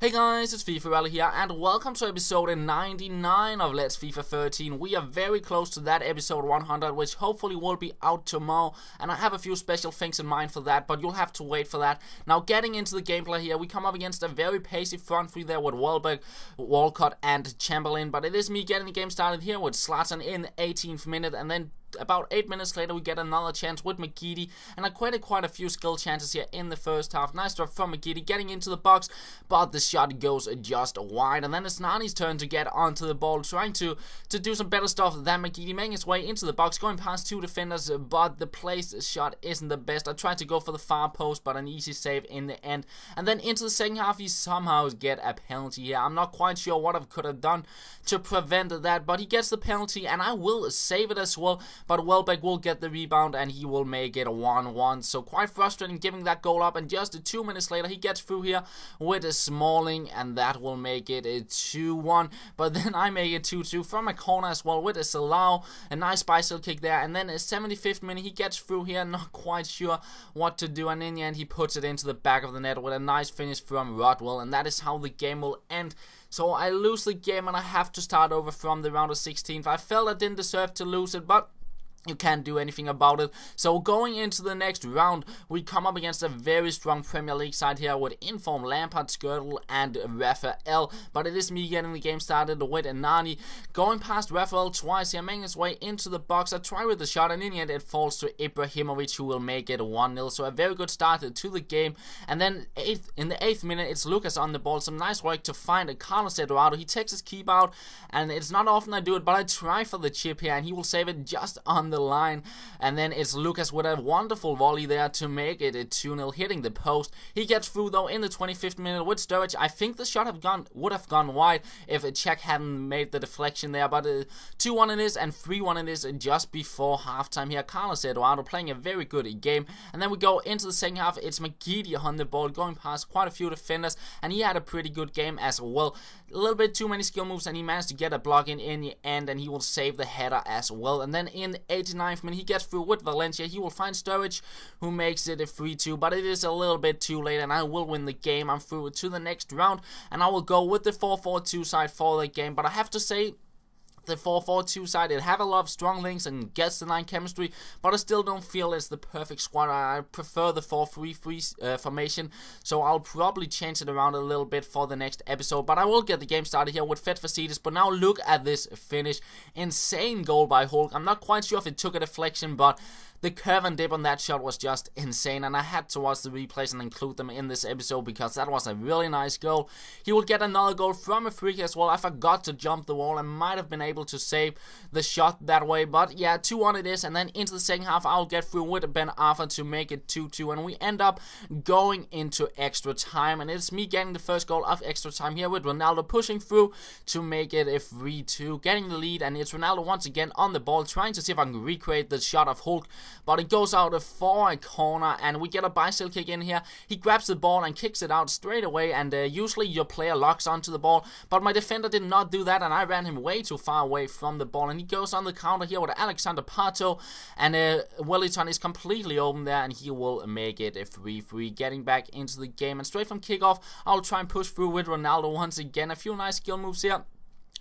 Hey guys, it's FIFA here, and welcome to episode 99 of Let's FIFA 13. We are very close to that episode 100, which hopefully will be out tomorrow, and I have a few special things in mind for that, but you'll have to wait for that. Now, getting into the gameplay here, we come up against a very pacey front three there with Welbeck, Walcott, and Chamberlain, but it is me getting the game started here with Zlatan in the 18th minute, and then about 8 minutes later, we get another chance with McGeady, and I created quite a few skill chances here in the first half. Nice drop from McGeady, getting into the box, but the shot goes just wide, and then it's Nani's turn to get onto the ball, trying to do some better stuff than McGeady, making his way into the box, going past two defenders, but the placed shot isn't the best. I tried to go for the far post, but an easy save in the end, and then into the second half, he somehow get a penalty here. I'm not quite sure what I could have done to prevent that, but he gets the penalty, and I will save it as well. But Welbeck will get the rebound and he will make it 1-1. So quite frustrating giving that goal up. And just 2 minutes later, he gets through here with a Smalling, and that will make it a 2-1. But then I make it 2-2 from a corner as well with a Salau. A nice bicycle kick there. And then a 75th minute, he gets through here, not quite sure what to do. And in the end, he puts it into the back of the net with a nice finish from Rodwell. And that is how the game will end. So I lose the game and I have to start over from the round of 16th. I felt I didn't deserve to lose it, but you can't do anything about it. So going into the next round, we come up against a very strong Premier League side here with informed Lampard, Skirtle, and Raphael. But it is me getting the game started with Nani going past Raphael twice here, making his way into the box. I try with the shot, and in the end it falls to Ibrahimovic, who will make it 1-0. So a very good start to the game. And then in the 8th minute, it's Lucas on the ball. Some nice work to find a Carlos Eduardo. He takes his keep out, and it's not often I do it, but I try for the chip here, and he will save it just on the line. And then it's Lucas with a wonderful volley there to make it a 2-0, hitting the post. He gets through though in the 25th minute with Sturridge. I think the shot would have gone wide if Czech hadn't made the deflection there, but 2-1 it is, and 3-1 it is just before halftime here. Carlos Eduardo playing a very good game. And then we go into the second half. It's McGeady on the ball, going past quite a few defenders, and he had a pretty good game as well. A little bit too many skill moves, and he managed to get a block in the end, and he will save the header as well. And then in the 89th minute, he gets through with Valencia. He will find Sturridge, who makes it a 3-2, but it is a little bit too late, and I will win the game. I'm through to the next round, and I will go with the 4-4-2 side for the game. But I have to say, the 4-4-2 side, it have a lot of strong links and gets the 9 chemistry, but I still don't feel it's the perfect squad. I prefer the 4-3-3 formation, so I'll probably change it around a little bit for the next episode. But I will get the game started here with Fed Facides. But now look at this finish. Insane goal by Hulk. I'm not quite sure if it took a deflection, but the curve and dip on that shot was just insane, and I had to watch the replays and include them in this episode because that was a really nice goal. He will get another goal from a free kick as well. I forgot to jump the wall. I might have been able to save the shot that way, but yeah, 2-1 it is. And then into the second half, I'll get through with Ben Arthur to make it 2-2, and we end up going into extra time, and it's me getting the first goal of extra time here with Ronaldo pushing through to make it a 3-2, getting the lead. And it's Ronaldo once again on the ball, trying to see if I can recreate the shot of Hulk, but it goes out for a corner, and we get a bicycle kick in here. He grabs the ball and kicks it out straight away, and usually your player locks onto the ball, but my defender did not do that, and I ran him way too far away from the ball, and he goes on the counter here with Alexander Pato, and Wellington is completely open there, and he will make it a 3-3, getting back into the game. And straight from kickoff, I'll try and push through with Ronaldo once again. A few nice skill moves here,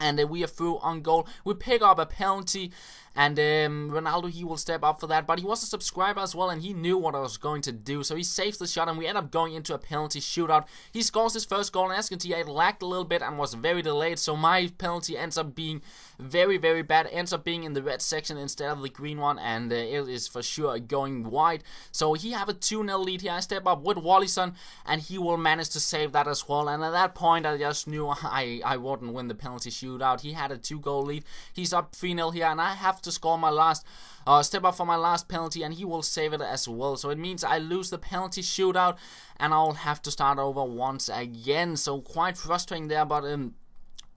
and we are through on goal. We pick up a penalty, and Ronaldo, he will step up for that, but he was a subscriber as well, and he knew what I was going to do, so he saves the shot, and we end up going into a penalty shootout. He scores his first goal, and as you can see, it lagged a little bit and was very delayed, so my penalty ends up being very, very bad. It ends up being in the red section instead of the green one, and it is for sure going wide. So he have a 2-0 lead here. I step up with Wallison, and he will manage to save that as well, and at that point, I just knew I wouldn't win the penalty shootout. He had a 2-goal lead. He's up 3-0 here, and I have to score my last step up for my last penalty, and he will save it as well. So it means I lose the penalty shootout, and I'll have to start over once again. So quite frustrating there, but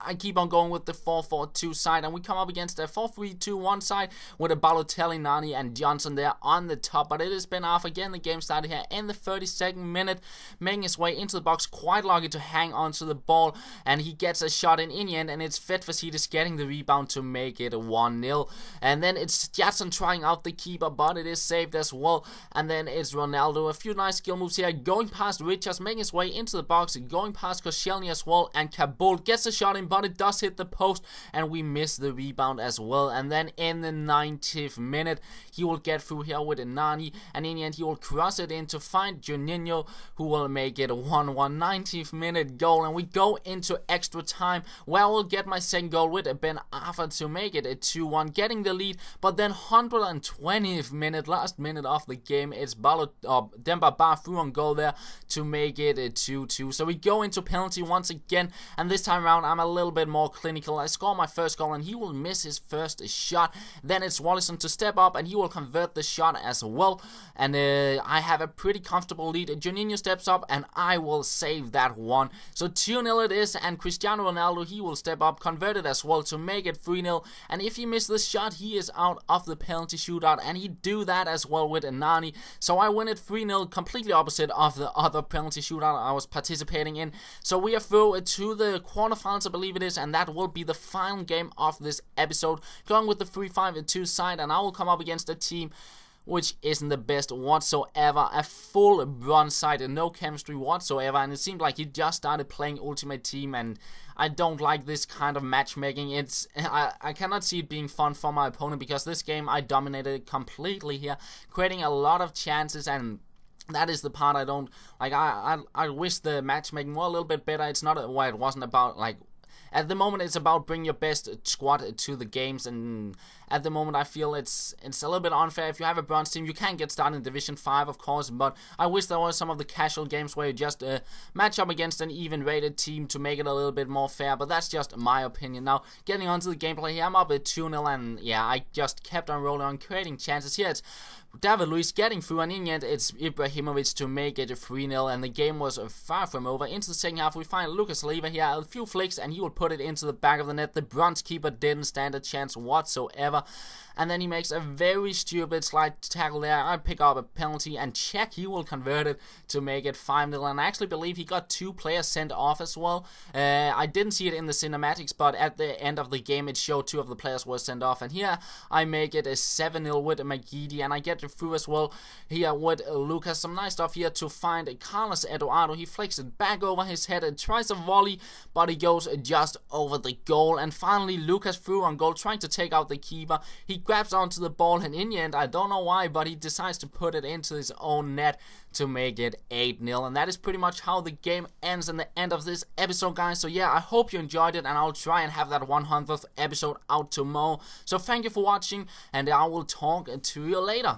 I keep on going with the 4-4-2 side, and we come up against a 4-3-2-1 side with a Balotelli, Nani, and Johnson there on the top. But it has been off again. The game started here in the 32nd minute, making his way into the box, quite lucky to hang onto the ball, and he gets a shot in the end, and it's Fedfacidis getting the rebound to make it 1-0. And then it's Jackson trying out the keeper, but it is saved as well. And then it's Ronaldo, a few nice skill moves here, going past Richards, making his way into the box, going past Koscielny as well, and Kabul gets a shot in, but it does hit the post, and we miss the rebound as well. And then in the 90th minute, he will get through here with a Nani, and in the end he will cross it in to find Juninho, who will make it a 1-1. 90th minute goal, and we go into extra time, where I will get my second goal with Ben Arfa to make it a 2-1, getting the lead. But then 120th minute, last minute of the game, it's Demba Ba through on goal there to make it a 2-2. So we go into penalty once again, and this time around I'm a little bit more clinical. I score my first goal, and he will miss his first shot. Then it's Wallison to step up, and he will convert the shot as well. And I have a pretty comfortable lead. Juninho steps up, and I will save that one. So 2-0 it is, and Cristiano Ronaldo, he will step up, convert it as well to make it 3-0. And if he misses this shot, he is out of the penalty shootout, and he do that as well with Nani. So I win it 3-0, completely opposite of the other penalty shootout I was participating in. So we are through to the quarterfinals, I believe it is, and that will be the final game of this episode, going with the 3-5-2 side, and I will come up against a team which isn't the best whatsoever, a full bronze side and no chemistry whatsoever, and it seemed like he just started playing Ultimate Team, and I don't like this kind of matchmaking. I cannot see it being fun for my opponent, because this game I dominated completely here, creating a lot of chances, and that is the part I don't like. I wish the matchmaking were a little bit better. It's not why it wasn't about, like, at the moment it's about bring your best squad to the games, and at the moment I feel it's a little bit unfair. If you have a bronze team, you can get started in Division 5, of course, but I wish there were some of the casual games where you just match up against an even rated team to make it a little bit more fair, but that's just my opinion. Now, getting onto the gameplay here, I'm up at 2-0, and yeah, I just kept on rolling on, creating chances. Here it's David Luiz getting through, and in the end it's Ibrahimovic to make it a 3-0, and the game was far from over. Into the second half we find Lucas Leiva here, a few flicks, and he will put it into the back of the net. The bronze keeper didn't stand a chance whatsoever, and then he makes a very stupid slide tackle there. I pick up a penalty, and check, he will convert it to make it 5-0, and I actually believe he got 2 players sent off as well. I didn't see it in the cinematics, but at the end of the game it showed 2 of the players were sent off, and here I make it a 7-0 with Magidi, and I get through as well here with Lucas. Some nice stuff here to find Carlos Eduardo. He flicks it back over his head and tries a volley, but he goes just over the goal. And finally Lucas through on goal, trying to take out the keeper. He grabs onto the ball, and in the end, I don't know why, but he decides to put it into his own net to make it 8-0. And that is pretty much how the game ends in the end of this episode, guys. So yeah, I hope you enjoyed it, and I'll try and have that 100th episode out tomorrow. So thank you for watching, and I will talk to you later.